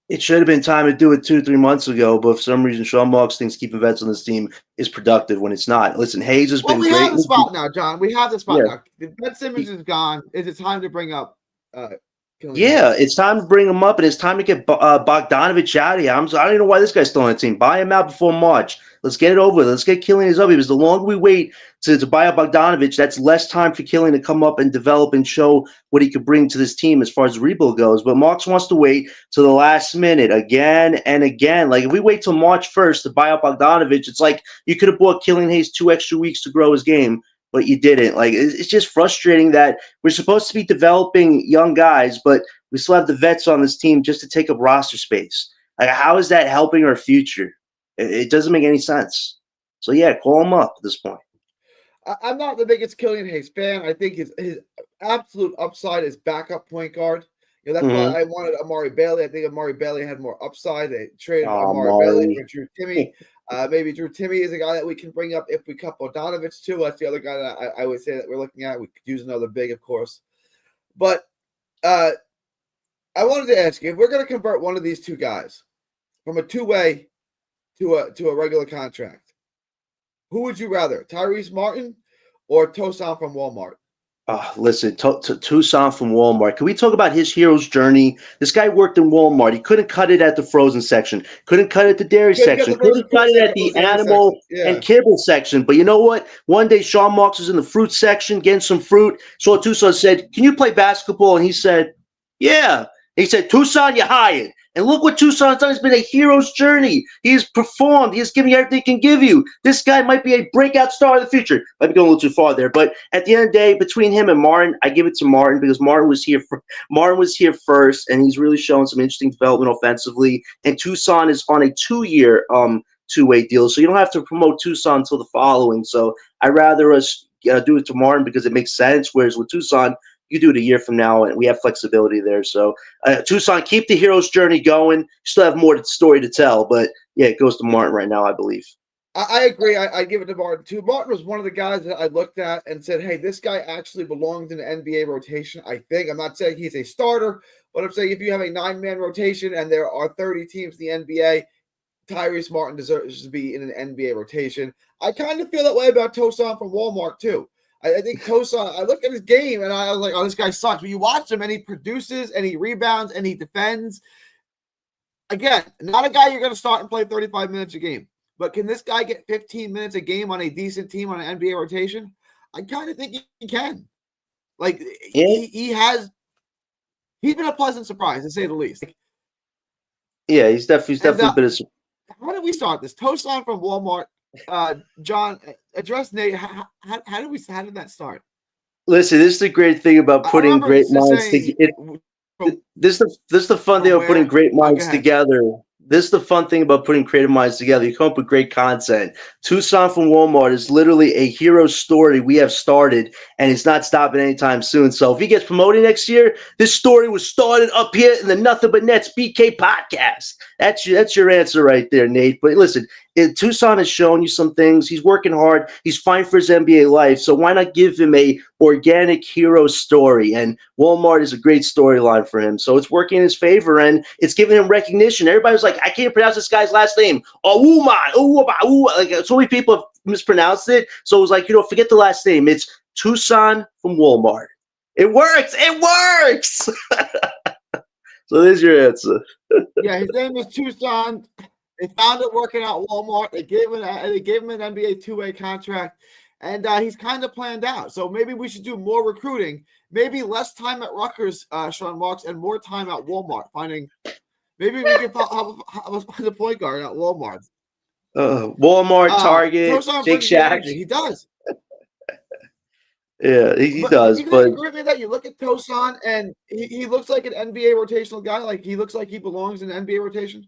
It should have been time to do it 2-3 months ago, but for some reason, Sean Marks thinks keeping vets on this team is productive when it's not. Listen, Hayes has been great. We have the spot now, John. We have the spot now. Ben Simmons is gone. Is it time to bring up Hayes? It's time to bring him up, and it's time to get Bogdanovich out of here. I don't even know why this guy's still on the team. Buy him out before March. Let's get it over with. Let's get Killian up. Because the longer we wait to buy out Bogdanovich, that's less time for Killian to come up and develop and show what he could bring to this team as far as rebuild goes. But Marks wants to wait to the last minute again and again. Like, if we wait till March 1st to buy out Bogdanovich, it's like you could have bought Killian Hayes 2 extra weeks to grow his game, but you didn't. Like, it's just frustrating that we're supposed to be developing young guys, but we still have the vets on this team just to take up roster space. Like, how is that helping our future? It doesn't make any sense. So, yeah, call him up at this point. I'm not the biggest Killian Hayes fan. I think his absolute upside is backup point guard. You know, that's why I wanted Amari Bailey. I think Amari Bailey had more upside. They traded Amari Bailey for Drew Timme. Maybe Drew Timme is a guy that we can bring up if we cut Bogdanovich too. That's the other guy that I would say that we're looking at. We could use another big, of course. But I wanted to ask you, if we're going to convert one of these two guys from a two-way to a regular contract, who would you rather, Tyrese Martin or Tosan from Walmart? Listen, Tucson from Walmart. Can we talk about his hero's journey? This guy worked in Walmart. He couldn't cut it at the frozen section. Couldn't cut it at the dairy section. Couldn't cut it at the animal and kibble section. But you know what? One day, Sean Marks was in the fruit section getting some fruit. Saw Tucson, said, "Can you play basketball?" And he said, "Yeah." He said, "Tucson, you're hired." And look what Tucson's done. It's been a hero's journey. He's performed. He's given you everything he can give you. This guy might be a breakout star of the future. Might be going a little too far there. But at the end of the day, between him and Martin, I give it to Martin because Martin was here first, and he's really showing some interesting development offensively. And Tucson is on a 2-year two-way deal, so you don't have to promote Tucson until the following. So I'd rather us do it to Martin because it makes sense, whereas with Tucson, you do it a year from now, and we have flexibility there. So, Tucson, keep the hero's journey going. Still have more story to tell, but yeah, it goes to Martin right now, I believe. I agree. I give it to Martin too. Martin was one of the guys that I looked at and said, "Hey, this guy actually belongs in the NBA rotation." I think I'm not saying he's a starter, but I'm saying if you have a 9-man rotation and there are 30 teams in the NBA, Tyrese Martin deserves to be in an NBA rotation. I kind of feel that way about Tosan from Walmart too. I think Tosan. I look at his game and I was like, "Oh, this guy sucks." But you watch him and he produces and he rebounds and he defends. Again, not a guy you're going to start and play 35 minutes a game. But can this guy get 15 minutes a game on a decent team on an NBA rotation? I kind of think he can. Like Yeah, he's been a pleasant surprise to say the least. yeah, he's definitely been a. How did we start this? Tosan from Walmart. John, address Nate. How did that start? Listen, this is the great thing about I putting remember great just minds saying together. This is the fun thing from about putting where. great Go minds ahead. together. This is the fun thing about putting creative minds together. You come up with great content. Tucson from Walmart is literally a hero story we have started, and it's not stopping anytime soon. So if he gets promoted next year, this story was started up here in the Nothing But Nets BK podcast. That's your answer right there, Nate. But listen, Tucson has shown you some things. He's working hard. He's fine for his NBA life. So why not give him a organic hero story? And Walmart is a great storyline for him. So it's working in his favor, and it's giving him recognition. Everybody was like, I can't pronounce this guy's last name. Like so many people have mispronounced it. So it was like, forget the last name. It's Tucson from Walmart. It works. It works. So there's your answer. Yeah, his name is Tucson. They found it working out Walmart. They gave him an NBA 2-way contract, and he's kind of planned out. So maybe we should do more recruiting. Maybe less time at Rutgers, Sean Marks, and more time at Walmart. Maybe we can find a point guard at Walmart. Walmart, Target, Tosan Shake brings the Shack. energy. He does. Yeah, he But does. you can But agree with me that you look at Tosan and he looks like an NBA rotational guy. Like he looks like he belongs in an NBA rotation.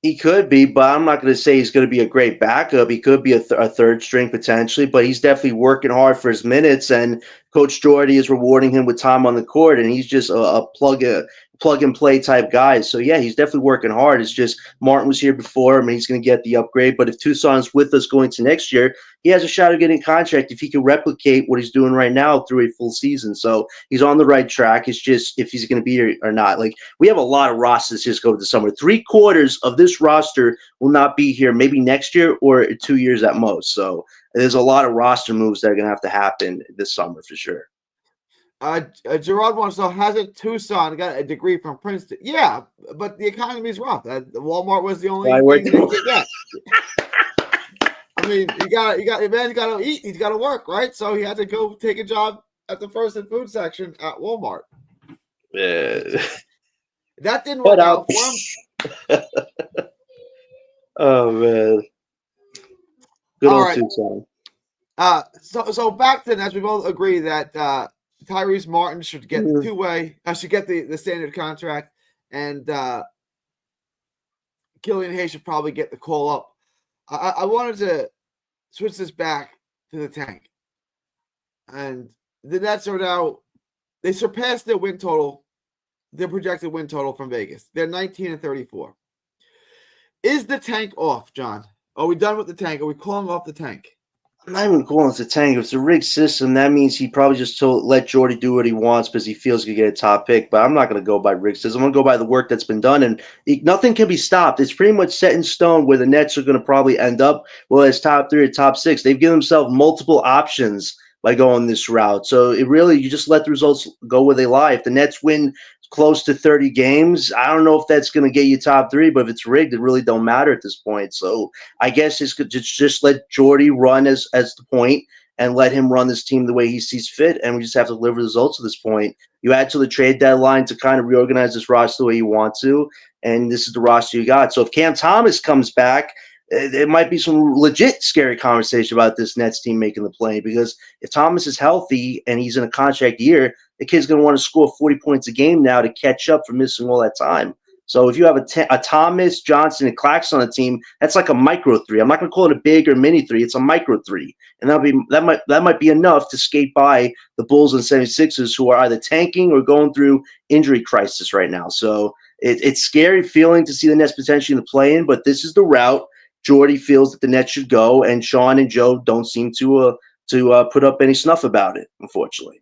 he could be, but I'm not going to say he's going to be a great backup. He could be a third string potentially, but he's definitely working hard for his minutes. And Coach Jordy is rewarding him with time on the court, and he's just a plug and play type guy. So yeah, he's definitely working hard. It's just Martin was here before him, and he's going to get the upgrade. But if Tucson's with us going to next year, he has a shot of getting a contract if he can replicate what he's doing right now through a full season. So he's on the right track. It's just if he's going to be here or not. Like we have a lot of rosters just go to the summer. 3/4 of this roster will not be here maybe next year or 2 years at most. So there's a lot of roster moves that are going to happen this summer for sure. Gerard wants to know, hasn't Tucson got a degree from Princeton? Yeah, but the economy's rough. Walmart was the only thing they could get. I mean, the man's got to eat. He's got to work, right? So he had to go take a job at the frozen food section at Walmart. Yeah. That didn't work out for him. Oh man. Good All old right. Tucson. So back to that, we both agree that Tyrese Martin should get the 2-way. Should get the standard contract, and Killian Hayes should probably get the call up. I wanted to switch this back to the tank, and the Nets are now they surpassed their win total, their projected win total from Vegas. They're 19-34. Is the tank off, John? Are we done with the tank? Are we calling off the tank? I'm not even calling it a tank. If it's a rigged system, that means he probably just let Jordy do what he wants because he feels he can get a top pick. But I'm not going to go by rigged system. I'm going to go by the work that's been done, and nothing can be stopped. It's pretty much set in stone where the Nets are going to probably end up. Well, as top 3 or top 6, they've given themselves multiple options by going this route. So it really, you just let the results go where they lie. If the Nets win close to 30 games, I don't know if that's going to get you top 3, but if it's rigged, it really don't matter at this point. So I guess it's just let Jordy run as the point and let him run this team the way he sees fit, and we just have to deliver results at this point. You add to the trade deadline to kind of reorganize this roster the way you want to, and this is the roster you got. So if Cam Thomas comes back, there might be some legit scary conversation about this Nets team making the play, because if Thomas is healthy and he's in a contract year, the kid's going to want to score 40 points a game now to catch up for missing all that time. So if you have a Thomas, Johnson, and Claxton on the team, that's like a micro 3. I'm not going to call it a big or mini 3. It's a micro 3. And that might be enough to skate by the Bulls and 76ers, who are either tanking or going through injury crisis right now. So it's scary feeling to see the Nets potentially in the play-in, but this is the route. Jordy feels that the Nets should go, and Sean and Joe don't seem to put up any snuff about it, unfortunately.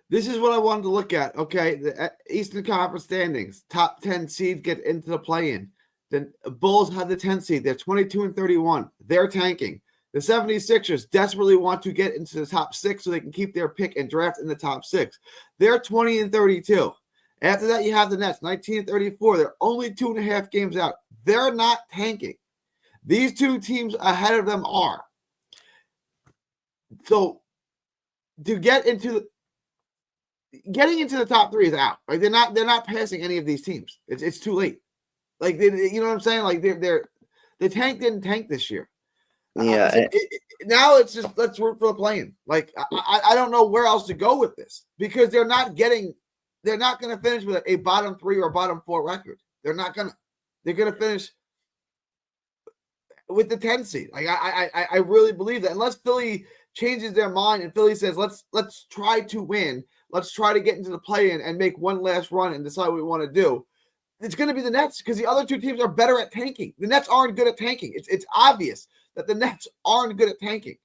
This is what I wanted to look at. Okay, the Eastern Conference standings, top 10 seed get into the play-in. The Bulls had the 10 seed. They're 22-31. They're tanking. The 76ers desperately want to get into the top 6 so they can keep their pick and draft in the top 6. They're 20-32. After that, you have the Nets, 19-34. They're only 2.5 games out. They're not tanking. These two teams ahead of them are. So to getting into the top 3 is out. Like they're not passing any of these teams. It's too late. Like you know what I'm saying? Like the tank didn't tank this year. Yeah. Now it's just let's root for the play-in. Like I don't know where else to go with this because they're not going to finish with a bottom 3 or bottom 4 record. They're going to finish with the 10 seed. Like I really believe that unless Philly changes their mind and Philly says let's try to win, let's try to get into the play-in and make one last run and decide what we want to do. It's going to be the Nets because the other two teams are better at tanking. The Nets aren't good at tanking. It's obvious that the Nets aren't good at tanking.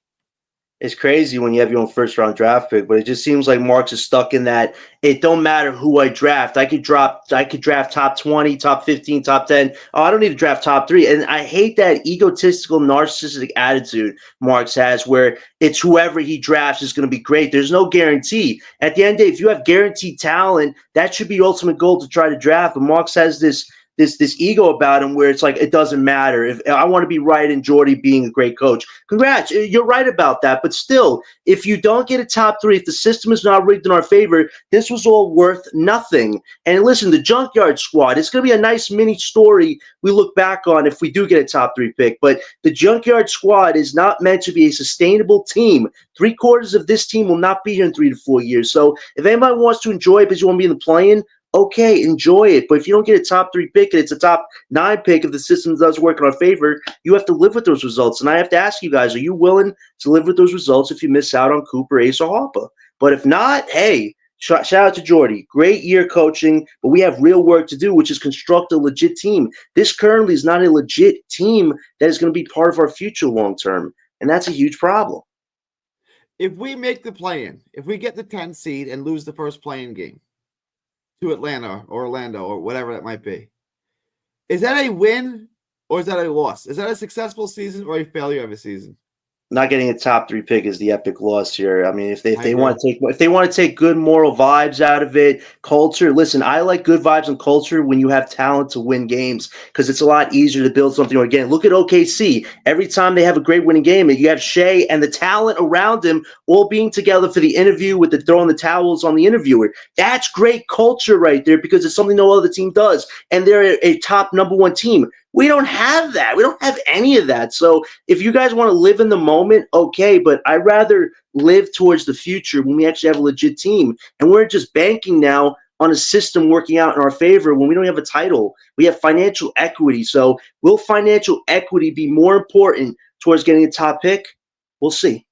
It's crazy when you have your own first-round draft pick, but it just seems like Marks is stuck in that it don't matter who I draft. I could draft top 20, top 15, top 10. Oh, I don't need to draft top 3. And I hate that egotistical, narcissistic attitude Marks has where it's whoever he drafts is going to be great. There's no guarantee. At the end of the day, if you have guaranteed talent, that should be the ultimate goal to try to draft. But Marks has this ego about him where it's like it doesn't matter if I want to be right in Jordy being a great coach. Congrats, you're right about that. But still, if you don't get a top 3, if the system is not rigged in our favor, this was all worth nothing. And listen, the Junkyard Squad, it's going to be a nice mini story we look back on if we do get a top 3 pick. But the Junkyard Squad is not meant to be a sustainable team. 3/4 of this team will not be here in 3 to 4 years. So if anybody wants to enjoy it because you want to be in the play-in, okay, enjoy it. But if you don't get a top 3 pick and it's a top 9 pick, if the system does work in our favor, you have to live with those results. And I have to ask you guys, are you willing to live with those results if you miss out on Cooper, Ace, or Harper? But if not, hey, shout out to Jordy. Great year coaching, but we have real work to do, which is construct a legit team. This currently is not a legit team that is going to be part of our future long term. And that's a huge problem. If we make the play-in, if we get the 10 seed and lose the first play-in game to Atlanta or Orlando or whatever that might be, is that a win or is that a loss? Is that a successful season or a failure of a season? Not getting a top 3 pick is the epic loss here. I mean, if they want to take good moral vibes out of it, culture. Listen, I like good vibes and culture when you have talent to win games because it's a lot easier to build something. Again, look at OKC. Every time they have a great winning game, you have Shea and the talent around him all being together for the interview with the throwing the towels on the interviewer. That's great culture right there because it's something no other team does, and they're a top #1 team. We don't have that. We don't have any of that. So if you guys want to live in the moment, okay, but I'd rather live towards the future when we actually have a legit team. And we're just banking now on a system working out in our favor when we don't have a title. We have financial equity. So will financial equity be more important towards getting a top pick? We'll see.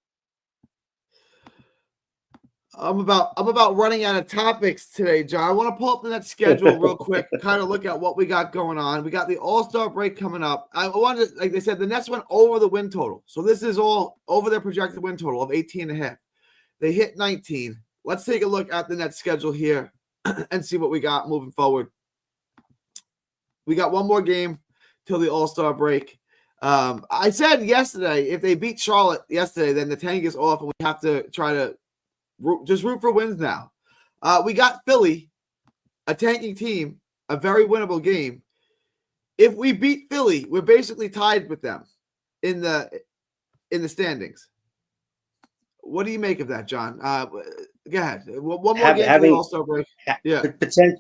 I'm about running out of topics today, John. I want to pull up the next schedule real quick, kind of look at what we got going on. We got the All-Star break coming up. I wanted to, like they said, the Nets went over the win total. So this is all over their projected win total of 18.5. They hit 19. Let's take a look at the Nets schedule here and see what we got moving forward. We got one more game till the All-Star break. I said yesterday, if they beat Charlotte yesterday, then the tank is off and we have to try to just root for wins now. We got Philly, a tanking team, a very winnable game. If we beat Philly, we're basically tied with them in the standings. What do you make of that, John? Go ahead. One more game for the All-Star break. Yeah.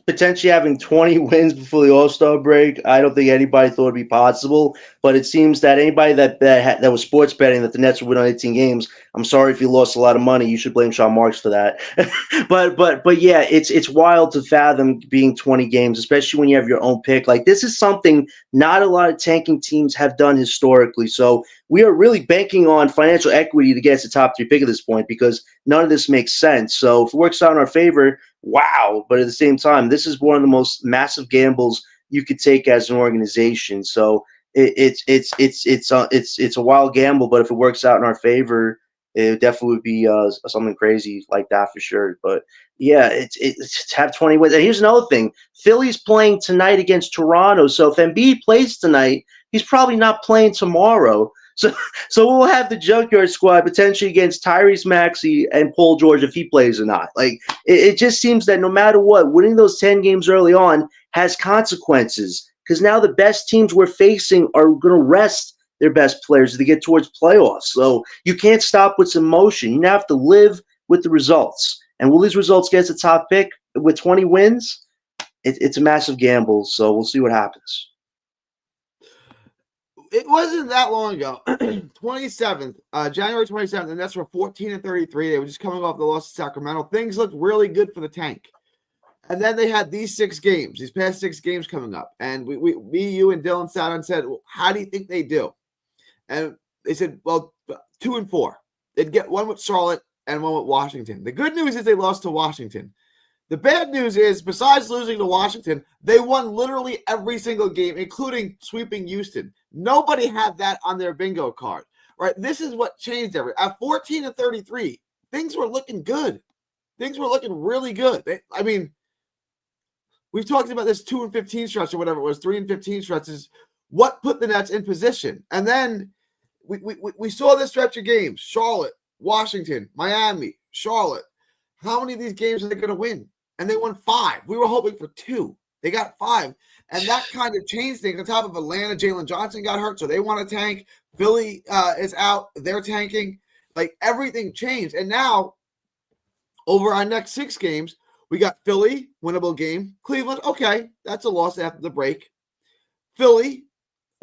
Potentially having 20 wins before the All-Star break, I don't think anybody thought it'd be possible. But it seems that anybody that was sports betting that the Nets would win on 18 games, I'm sorry if you lost a lot of money. You should blame Sean Marks for that. but yeah, it's wild to fathom being 20 games, especially when you have your own pick. Like this is something not a lot of tanking teams have done historically. So we are really banking on financial equity to get us a top 3 pick at this point because none of this makes sense. So if it works out in our favor, wow. But at the same time, this is one of the most massive gambles you could take as an organization. So it's a wild gamble. But if it works out in our favor, it definitely would be something crazy like that for sure. But yeah, it's have 20 wins. And here's another thing: Philly's playing tonight against Toronto. So if Embiid plays tonight, he's probably not playing tomorrow. So we'll have the Junkyard Squad potentially against Tyrese Maxey and Paul George if he plays or not. Like it just seems that no matter what, winning those 10 games early on has consequences because now the best teams we're facing are going to rest their best players to get towards playoffs. So you can't stop with some motion. You have to live with the results. And will these results get us a top pick with 20 wins? It's a massive gamble. So we'll see what happens. It wasn't that long ago, 27th, January 27th, and that's for 14-33. They were just coming off the loss to Sacramento. Things looked really good for the tank. And then they had these 6 games, these past 6 games coming up. And me, you, and Dylan sat and said, well, how do you think they do? And they said, well, 2-4. They'd get one with Charlotte and one with Washington. The good news is they lost to Washington. The bad news is, besides losing to Washington, they won literally every single game, including sweeping Houston. Nobody had that on their bingo card, right? This is what changed everything. At 14-33, things were looking good. Things were looking really good. We've talked about this 2-15 stretch or whatever it was, 3-15 stretches. What put the Nets in position? And then we saw this stretch of games: Charlotte, Washington, Miami, Charlotte. How many of these games are they going to win? And they won 5. We were hoping for 2. They got 5. And that kind of changed things. On top of Atlanta, Jalen Johnson got hurt, so they want to tank. Philly is out. They're tanking. Like, everything changed. And now, over our next 6 games, we got Philly, winnable game. Cleveland, okay, that's a loss after the break. Philly,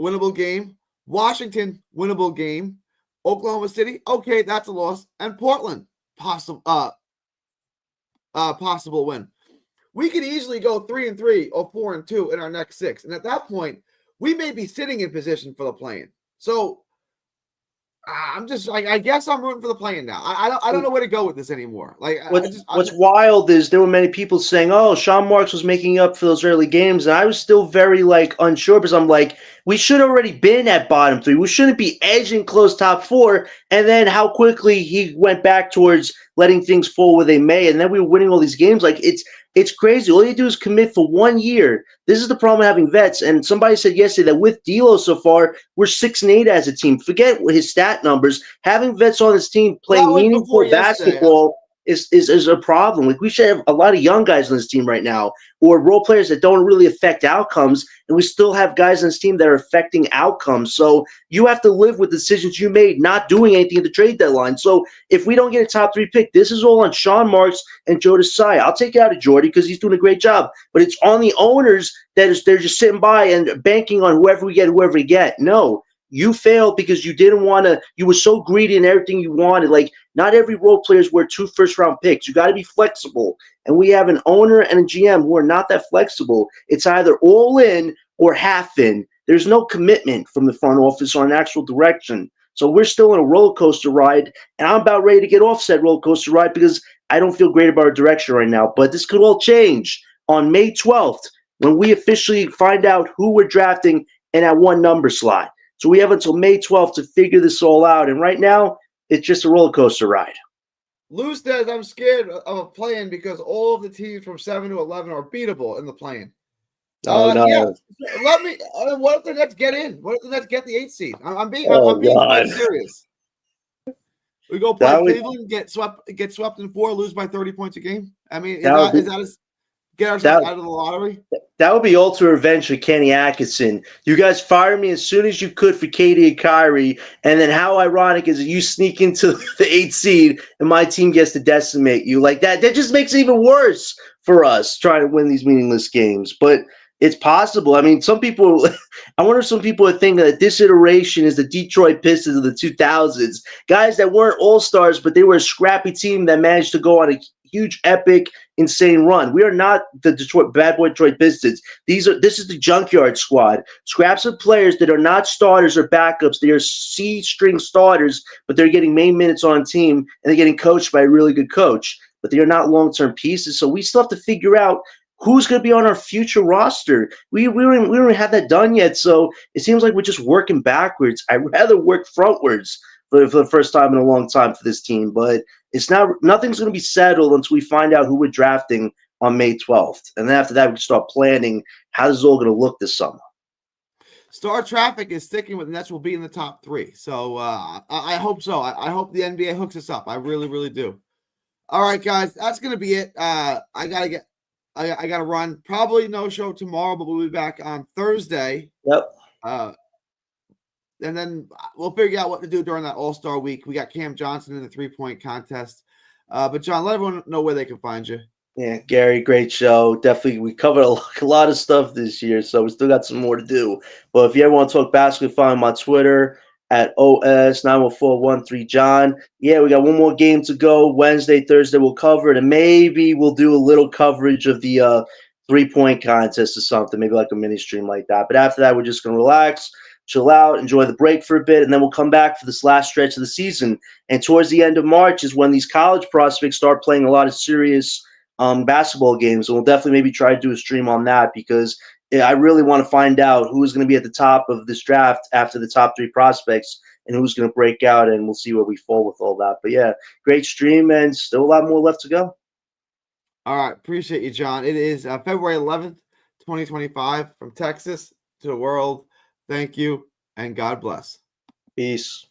winnable game. Washington, winnable game. Oklahoma City, okay, that's a loss. And Portland, possible win. We could easily go 3-3 or 4-2 in our next 6. And at that point, we may be sitting in position for the play-in. So I'm just like, I guess I'm rooting for the play-in now. I don't know where to go with this anymore. Like, what's wild is there were many people saying, "Oh, Sean Marks was making up for those early games," and I was still very unsure because I'm like, we should have already been at bottom 3. We shouldn't be edging close top 4. And then how quickly he went back towards letting things fall where they may, and then we were winning all these games. Like it's crazy. All you do is commit for 1 year. This is the problem with having vets. And somebody said yesterday that with D'Lo so far, we're 6-8 as a team. Forget his stat numbers. Having vets on this team playing meaningful basketball is a problem. Like, we should have a lot of young guys on this team right now, or role players that don't really affect outcomes, and we still have guys on this team that are affecting outcomes. So you have to live with decisions you made, not doing anything at the trade deadline. So if we don't get a top 3 pick, this is all on Sean Marks and Joe Tsai. I'll take it out of Jordy because he's doing a great job, but it's on the owners they're just sitting by and banking on whoever we get. No. You failed because you didn't want to. You were so greedy in everything you wanted. Like, not every role player is worth 2 first-round picks. You got to be flexible. And we have an owner and a GM who are not that flexible. It's either all in or half in. There's no commitment from the front office on actual direction. So we're still in a roller coaster ride, and I'm about ready to get off said roller coaster ride because I don't feel great about our direction right now. But this could all change on May 12th when we officially find out who we're drafting in that 1 number slot. So we have until May 12th to figure this all out. And right now, it's just a roller coaster ride. Lou says, I'm scared of a play-in because all of the teams from 7 to 11 are beatable in the play-in. Oh, no. Yeah. What if the Nets get in? What if the Nets get the 8th seed? I'm being quite serious. We go play Cleveland, get swept in 4, lose by 30 points a game. I mean, get ourselves out of the lottery? That would be ultimate revenge for Kenny Atkinson. You guys fired me as soon as you could for Katie and Kyrie, and then how ironic is it you sneak into the 8th seed and my team gets to decimate you like that? That just makes it even worse for us trying to win these meaningless games. But it's possible. I mean, I wonder if some people are thinking that this iteration is the Detroit Pistons of the 2000s. Guys that weren't all-stars, but they were a scrappy team that managed to go on a huge, epic, insane run. We are not the bad boy Detroit Pistons. This is the Junkyard Squad. Scraps of players that are not starters or backups. They are C-string starters, but they're getting main minutes on team, and they're getting coached by a really good coach. But they are not long-term pieces. So we still have to figure out who's going to be on our future roster? We don't even have that done yet, so it seems like we're just working backwards. I'd rather work frontwards for the first time in a long time for this team, but it's not nothing's going to be settled until we find out who we're drafting on May 12th, and then after that we can start planning how this is all going to look this summer. Star Traffic is sticking with the Nets will be in the top 3. So I hope so. I hope the NBA hooks us up. I really, really do. All right, guys, that's gonna be it. I gotta run. Probably no show tomorrow, but we'll be back on Thursday. Yep. And then we'll figure out what to do during that All-Star week. We got Cam Johnson in the 3-point contest. But John, let everyone know where they can find you. Yeah, Gary, great show. Definitely, we covered a lot of stuff this year, so we still got some more to do. But if you ever want to talk basketball, find me on Twitter at OS91413John. Yeah, we got one more game to go. Wednesday, Thursday, we'll cover it, and maybe we'll do a little coverage of the 3-point contest or something, maybe like a mini stream like that. But after that, we're just going to relax, chill out, enjoy the break for a bit, and then we'll come back for this last stretch of the season. And towards the end of March is when these college prospects start playing a lot of serious basketball games, and we'll definitely maybe try to do a stream on that because I really want to find out who's going to be at the top of this draft after the top 3 prospects and who's going to break out, and we'll see where we fall with all that. But yeah, great stream and still a lot more left to go. All right, appreciate you, John. It is February 11th, 2025, from Texas to the world. Thank you, and God bless. Peace.